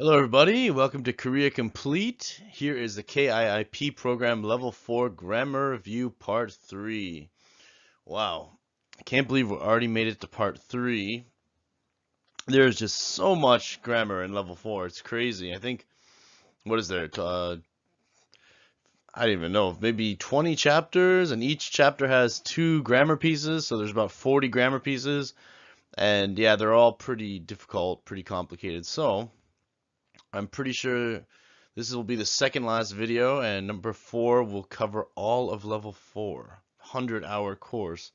Hello, everybody. Welcome to Korea Complete. Here is the KIIP program Level 4 Grammar Review Part 3. Wow, I can't believe we already made it to Part 3. There's just so much grammar in Level 4. It's crazy. I think, what is there? I don't even know. Maybe 20 chapters, and each chapter has 2 grammar pieces, so there's about 40 grammar pieces. And yeah, they're all pretty difficult, pretty complicated. So, I'm pretty sure this will be the second last video, and number 4 will cover all of level 4, 100-hour course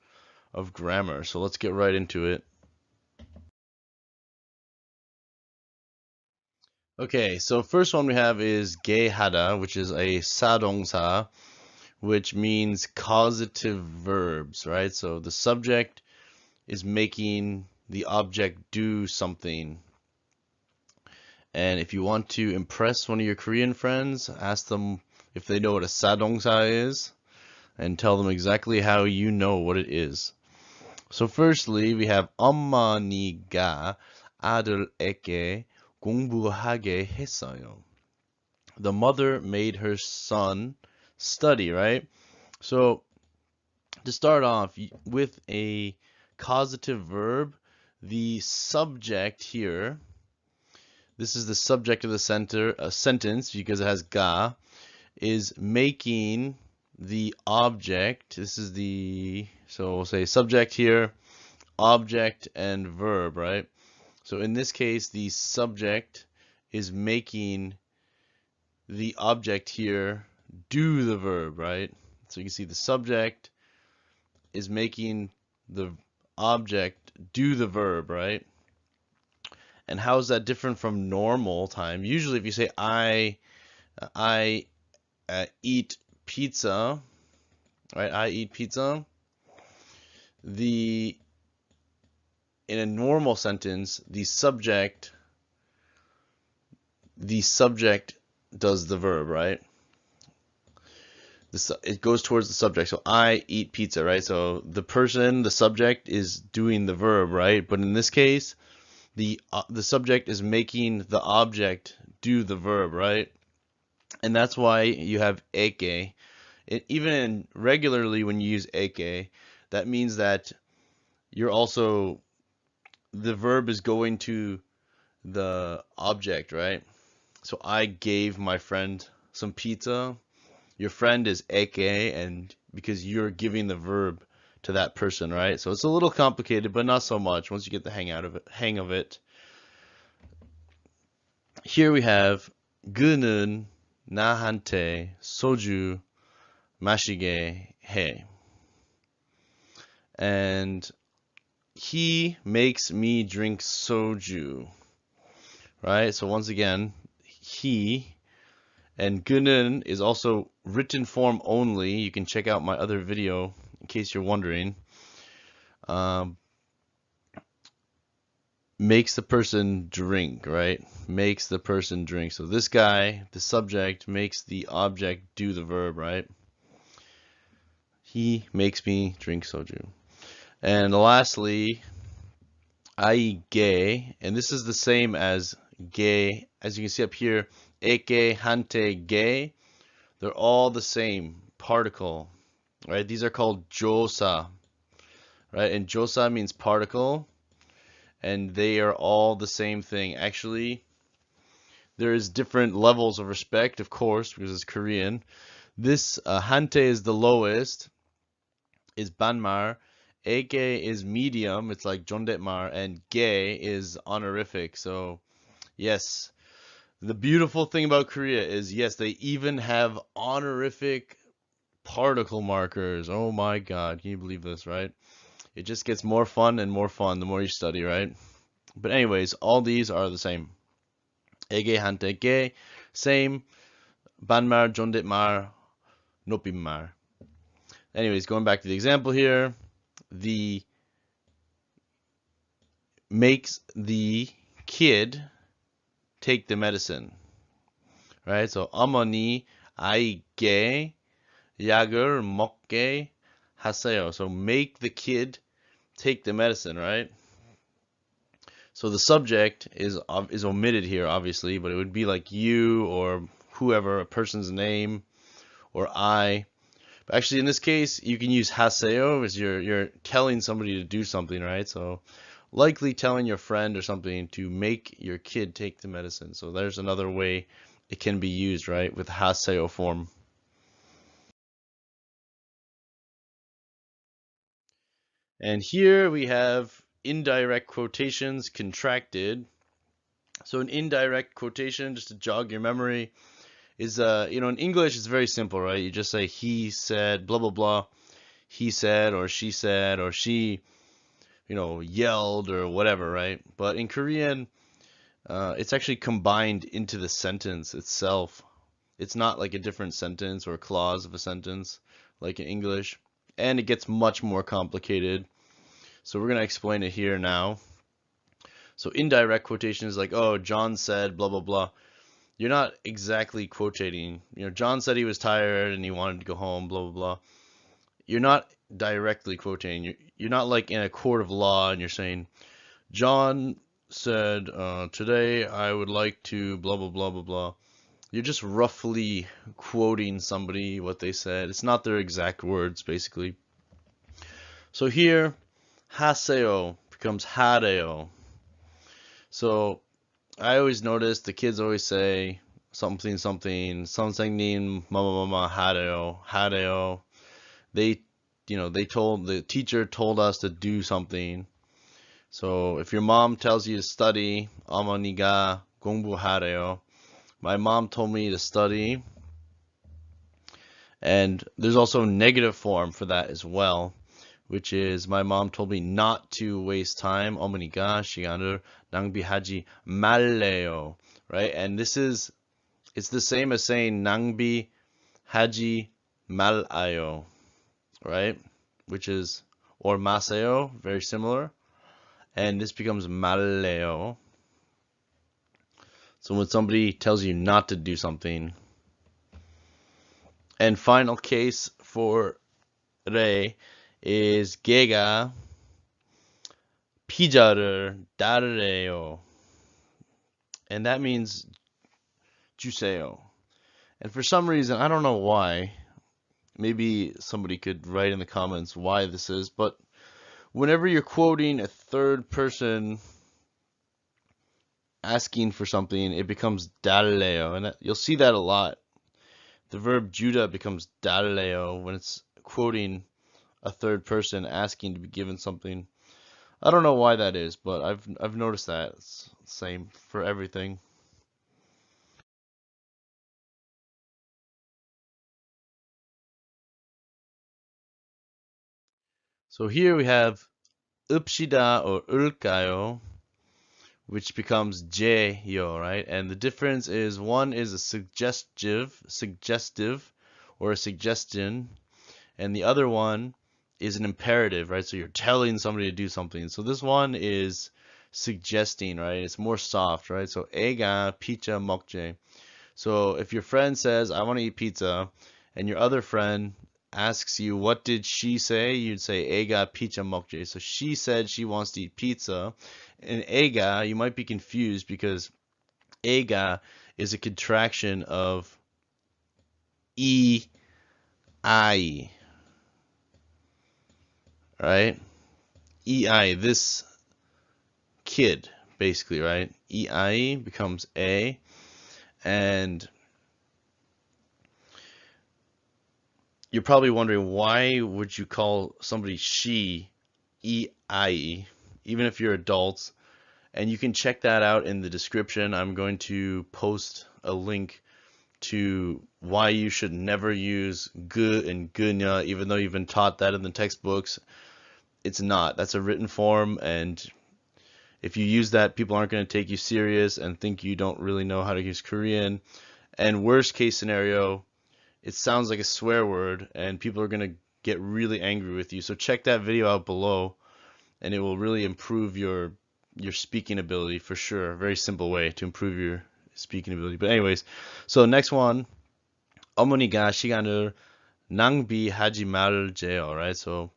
of grammar. So let's get right into it. Okay, so first one we have is 게하다, which is a 사동사, which means causative verbs, right? So the subject is making the object do something. And if you want to impress one of your Korean friends, ask them if they know what a 사동사 is and tell them exactly how you know what it is. So firstly, we have 어머니가 아들에게 공부하게 했어요. The mother made her son study, right? So to start off with a causative verb, the subject here, this is the subject of the sentence because it has ga, is making the object. This is so we'll say subject here, object and verb, right? So in this case, the subject is making the object here do the verb, right? So you can see the subject is making the object do the verb, right? And how is that different from normal time? Usually if you say I eat pizza, right? I eat pizza. In a normal sentence, the subject does the verb, right? It goes towards the subject. So I eat pizza, right? So the person, the subject, is doing the verb, right? But in this case, the subject is making the object do the verb, right? And that's why you have eke. Even regularly when you use eke, that means that you're also, the verb is going to the object, right? So I gave my friend some pizza. Your friend is eke, and because you're giving the verb to that person, right? So it's a little complicated, but not so much once you get the hang of it. Here we have 그는 나한테 소주 마시게 해. And he makes me drink soju, right? So once again, he, and 그는 is also written form only. You can check out my other video in case you're wondering. Makes the person drink, right? Makes the person drink. So this guy, the subject, makes the object do the verb, right? He makes me drink soju. And lastly, 아이게, and this is the same as 게. As you can see up here, 에게, 한테, 게, they're all the same particle, right? These are called 조사, right? And 조사 means particle, and they are all the same thing. Actually, there is different levels of respect, of course, because it's Korean. This 한테 is the lowest, is banmar. Ege is medium, it's like 존댓말, and 게 is honorific. So yes, the beautiful thing about Korea is, yes, they even have honorific particle markers. Oh my God, can you believe this, right? It just gets more fun and more fun the more you study, right? But anyways, all these are the same. ege, 한테, 게, same. 반말, 존댓말, 높임말. Anyways, going back to the example here, the makes the kid take the medicine, right? So 어머니 아이게 약을 먹게 하세요. So make the kid take the medicine, right? So the subject is omitted here, obviously, but it would be like you or whoever, a person's name, or I. But actually, in this case, you can use haseo as you're telling somebody to do something, right? So likely telling your friend or something to make your kid take the medicine. So there's another way it can be used, right, with haseo form. And here we have indirect quotations contracted. So an indirect quotation, just to jog your memory, is in English it's very simple, right? You just say he said blah blah blah, he said or she yelled or whatever, right? But in Korean, it's actually combined into the sentence itself. It's not like a different sentence or clause of a sentence like in English, and it gets much more complicated. So we're going to explain it here now. So indirect quotation is like, oh, John said blah blah blah. You're not exactly quotating. John said he was tired and he wanted to go home, blah blah blah. You're not directly quoting. You're not like in a court of law and you're saying, John said, today I would like to blah blah blah blah blah. You're just roughly quoting somebody what they said. It's not their exact words, basically. So here, haseo becomes hareo. So I always notice the kids always say something something 선생님 뭐뭐뭐 hareo. They the teacher told us to do something. So if your mom tells you to study, 어머니가 공부하래요. My mom told me to study. And there's also negative form for that as well, which is my mom told me not to waste time. 어머니가 시간을 낭비하지 말래요. Right? And it's the same as saying 낭비하지 말아요. Right? Which is, or 마세요, very similar. And this becomes 말래요. So when somebody tells you not to do something. And final case for re is 걔가 피자를 따르래요. And that means 주세요. And for some reason, I don't know why, maybe somebody could write in the comments why this is, but whenever you're quoting a third person asking for something, it becomes 달래요. And you'll see that a lot. The verb 주다 becomes 달래요 when it's quoting a third person asking to be given something. I don't know why that is, but I've noticed that. It's the same for everything. So here we have 읍시다 or 을까요, which becomes 제요, right? And the difference is one is a suggestive or a suggestion, and the other one is an imperative, right? So you're telling somebody to do something. So this one is suggesting, right? It's more soft, right? So 애가 피자 먹재. So if your friend says, I want to eat pizza, and your other friend asks you, what did she say? You'd say, 애가 피자 먹재. So she said she wants to eat pizza. And 애가, you might be confused because 애가 is a contraction of I, right? EI, this kid, basically, right? EI becomes A, and you're probably wondering, why would you call somebody she, EI, even if you're adults? And you can check that out in the description. I'm going to post a link to why you should never use 그 and 그녀, even though you've been taught that in the textbooks. It's not. That's a written form, and if you use that, people aren't going to take you serious and think you don't really know how to use Korean. And worst case scenario, it sounds like a swear word, and people are going to get really angry with you. So check that video out below, and it will really improve your speaking ability for sure. A very simple way to improve your speaking ability. But anyways, so next one, 어머니가 시간을 낭비하지 말재요, right? So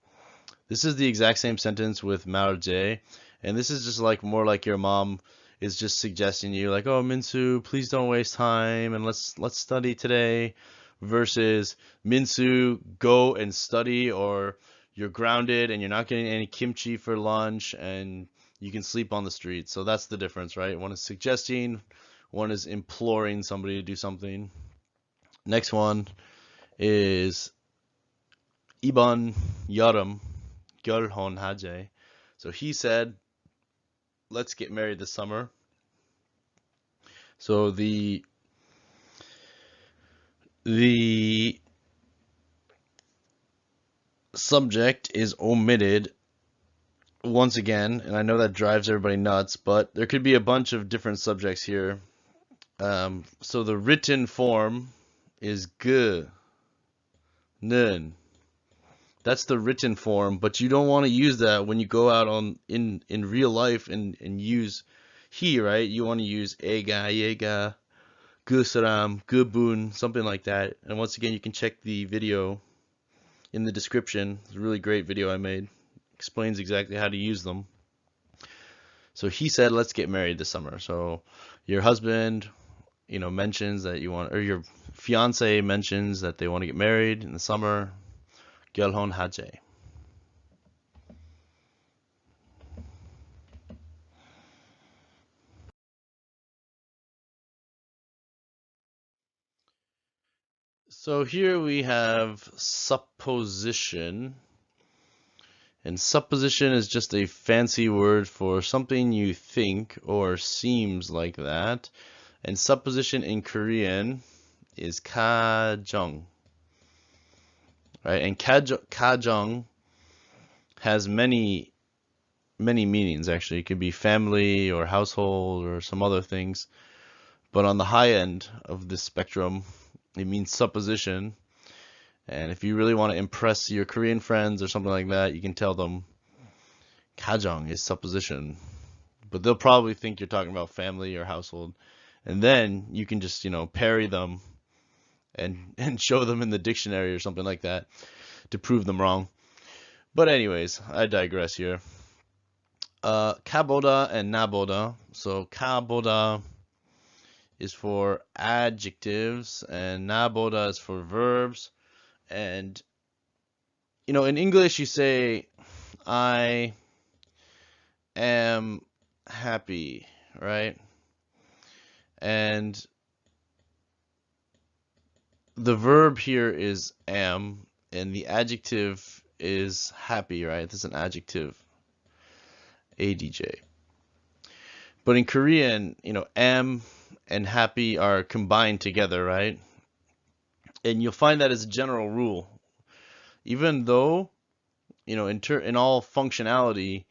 this is the exact same sentence with 말재, And this is just like more like your mom is just suggesting you like, oh, Minsu, please don't waste time and let's study today, versus Minsu, go and study, or you're grounded and you're not getting any kimchi for lunch and you can sleep on the street. So that's the difference, right? One is suggesting, one is imploring somebody to do something. Next one is 이번 여름 결혼하재. So he said, let's get married this summer. So the subject is omitted once again, and I know that drives everybody nuts, but there could be a bunch of different subjects here. So the written form is 그, 는. That's the written form, but you don't want to use that when you go out in real life and use he, right? You want to use 애가, 얘가, 그 사람, 그분, something like that. And once again, you can check the video in the description. It's a really great video I made. Explains exactly how to use them. So he said, let's get married this summer. So your husband, mentions that you want, or your fiance mentions that they want to get married in the summer. 결혼하재. So here we have supposition. And supposition is just a fancy word for something you think or seems like that. And supposition in Korean is 가정. Right? And 가정 has many meanings actually. It could be family or household or some other things. But on the high end of this spectrum, it means supposition. And if you really want to impress your Korean friends or something like that, you can tell them 가정 is supposition. But they'll probably think you're talking about family or household. And then you can just, parry them and show them in the dictionary or something like that to prove them wrong. But anyways, I digress here. 가보다 and 나보다. So 가보다 is for adjectives and 나보다 is for verbs. And in English you say I am happy, right? And the verb here is am, and the adjective is happy, right? This is an adjective, adj. But in Korean, am and happy are combined together, right? And you'll find that as a general rule. Even though, in all functionality,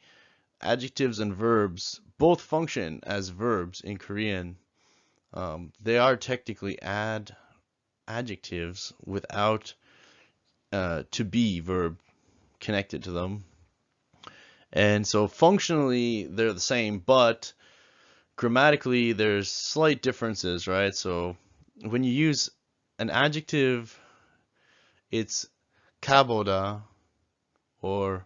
adjectives and verbs both function as verbs in Korean. They are technically adjectives without to be verb connected to them. And so functionally they're the same, but grammatically there's slight differences, right? So when you use an adjective, it's 가보다 or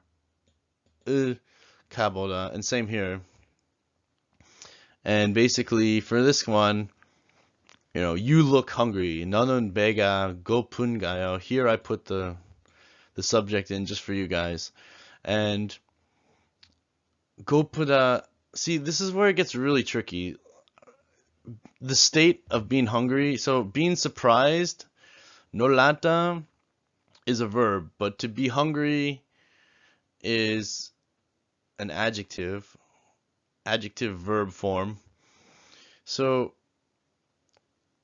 가보다, and same here. And basically for this one, you look hungry. 너는 배가 고픈가요? Here I put the subject in just for you guys. And 고프다, see, this is where it gets really tricky. The state of being hungry, so being surprised, 놀랐다 is a verb, but to be hungry is an adjective verb form. So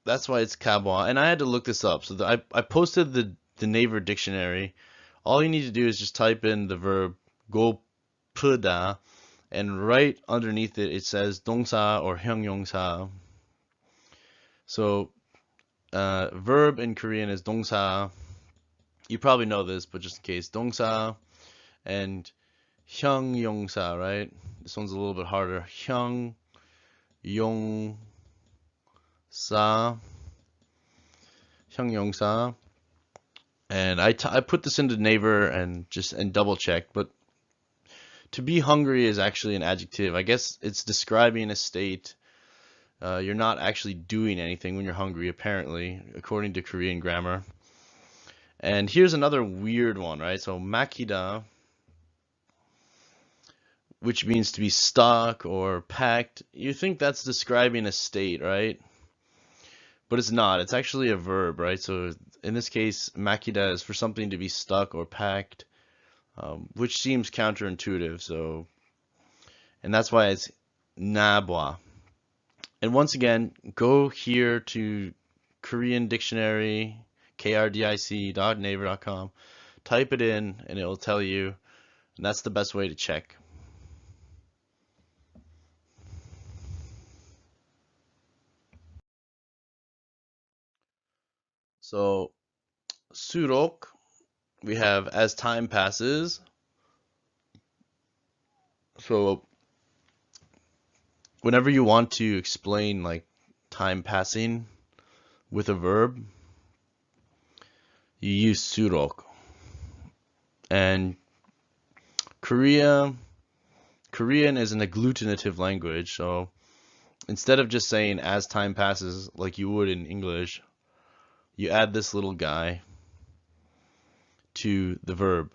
that's why it's kabwa. And I had to look this up. So I posted the Naver dictionary. All you need to do is just type in the verb 고프다, and right underneath it, it says 동사 or 형용사. So verb in Korean is 동사. You probably know this, but just in case, 동사 and 형용사, right? This one's a little bit harder. 형용사. And I put this into Naver and double checked, but To be hungry is actually an adjective. I guess it's describing a state. You're not actually doing anything when you're hungry, apparently, according to Korean grammar. And here's another weird one, right? So makida, which means to be stuck or packed. You think that's describing a state, right? But it's not. It's actually a verb, right? So in this case, makida is for something to be stuck or packed, which seems counterintuitive. So, and that's why it's nabwa. And once again, go here to Korean Dictionary, krdic.naver.com, type it in, and it'll tell you, and that's the best way to check. So, surok, we have as time passes. So, whenever you want to explain like time passing with a verb, you use surok. And Korean is an agglutinative language, so instead of just saying as time passes like you would in English, you add this little guy to the verb.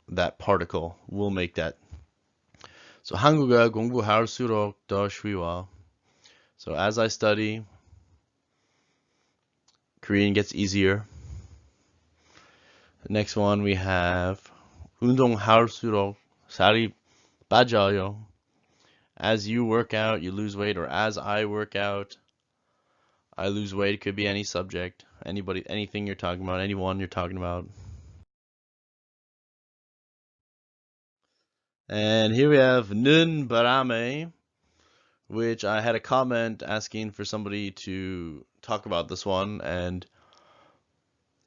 That particle will make that. So 한국어 공부할수록 더 쉬워. So as I study, Korean gets easier. The next one we have 운동할수록 살이 빠져요. As you work out, you lose weight, or as I work out, I lose weight. It could be any subject, anybody, anything you're talking about, anyone you're talking about. And here we have 는 바람에, which I had a comment asking for somebody to talk about this one, and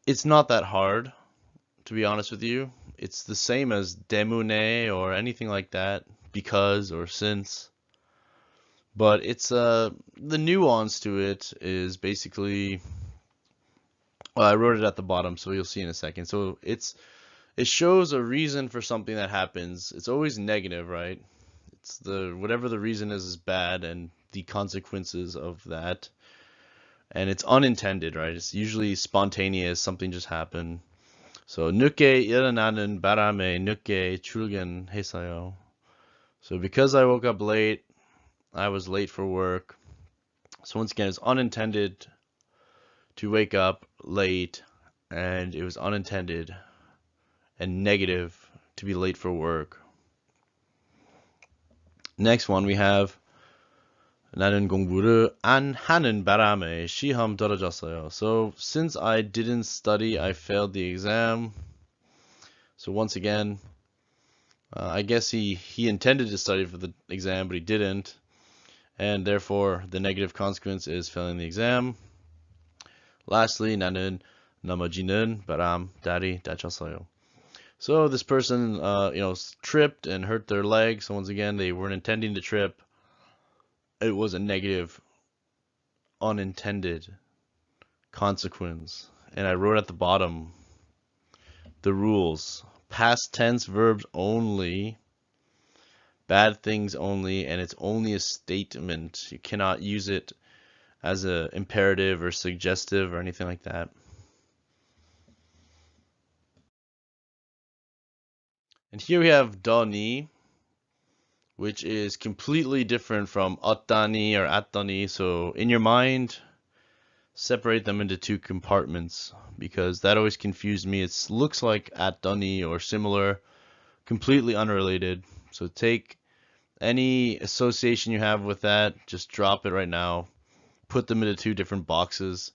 it's not that hard, to be honest with you. It's the same as 때문에 or anything like that, because or since. But it's the nuance to it is basically, well, I wrote it at the bottom, so you'll see in a second. So it shows a reason for something that happens. It's always negative, right? It's whatever the reason is bad, and the consequences of that. And it's unintended, right? It's usually spontaneous, something just happened. So 늦게 일어나는 바람에 늦게 출근했어요. So because I woke up late, I was late for work. So once again, it's unintended to wake up late, and it was unintended and negative to be late for work. Next one we have 나는 공부를 안 하는 바람에 시험 떨어졌어요. So since I didn't study, I failed the exam. So once again, I guess he intended to study for the exam, but he didn't, and therefore the negative consequence is failing the exam. Lastly, 나는 넘어지는 바람 다리 다쳤어요. So this person, tripped and hurt their leg. So once again, they weren't intending to trip. It was a negative, unintended consequence. And I wrote at the bottom the rules. Past tense verbs only, bad things only, and it's only a statement. You cannot use it as an imperative or suggestive or anything like that. And here we have 더니, which is completely different from 어떠니 or at더니. So in your mind, separate them into two compartments, because that always confused me. It looks like at더니 or similar, completely unrelated. So take any association you have with that, just drop it right now. Put them into two different boxes,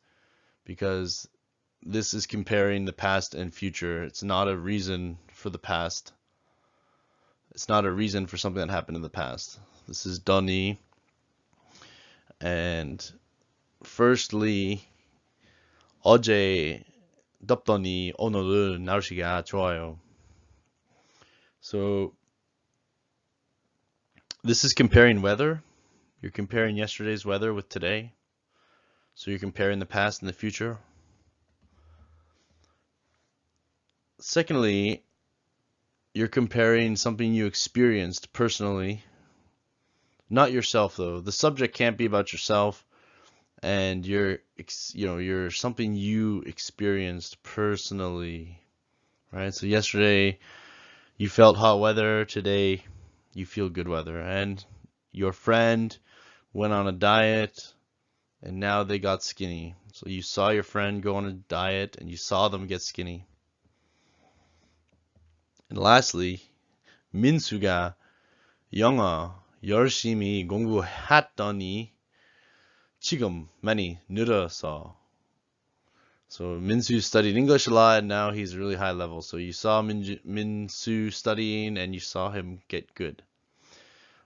because this is comparing the past and future. It's not a reason for the past. It's not a reason for something that happened in the past. This is 더니. And firstly, 어제 덥더니 오늘은 날씨가 좋아요. So this is comparing weather. You're comparing yesterday's weather with today. So you're comparing the past and the future. Secondly, you're comparing something you experienced personally, not yourself though. The subject can't be about yourself, and you're something you experienced personally, right? So yesterday you felt hot weather, today you feel good weather, and your friend went on a diet and now they got skinny. So you saw your friend go on a diet and you saw them get skinny. And lastly, 민수가 영어 열심히 공부했더니 지금 많이 늘었어. So Minsu studied English a lot, and now he's really high level. So you saw Minsu studying, and you saw him get good.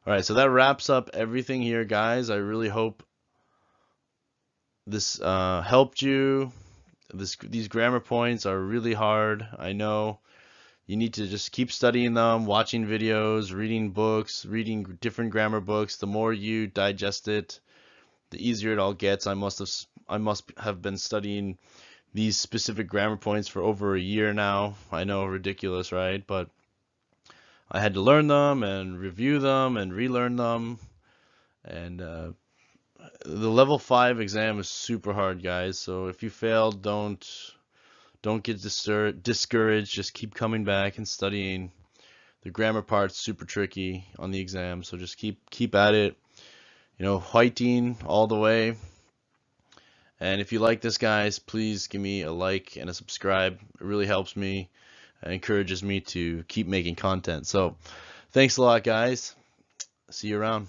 All right, so that wraps up everything here, guys. I really hope this helped you. These grammar points are really hard. I know you need to just keep studying them, watching videos, reading books, reading different grammar books. The more you digest it, the easier it all gets. I must have been studying these specific grammar points for over a year now. I know, ridiculous, right? But I had to learn them and review them and relearn them. And the level 5 exam is super hard, guys. So if you failed, don't get discouraged. Just keep coming back and studying. The grammar part's super tricky on the exam, so just keep at it. Fighting all the way. And if you like this, guys, please give me a like and a subscribe. It really helps me and encourages me to keep making content. So thanks a lot, guys. See you around.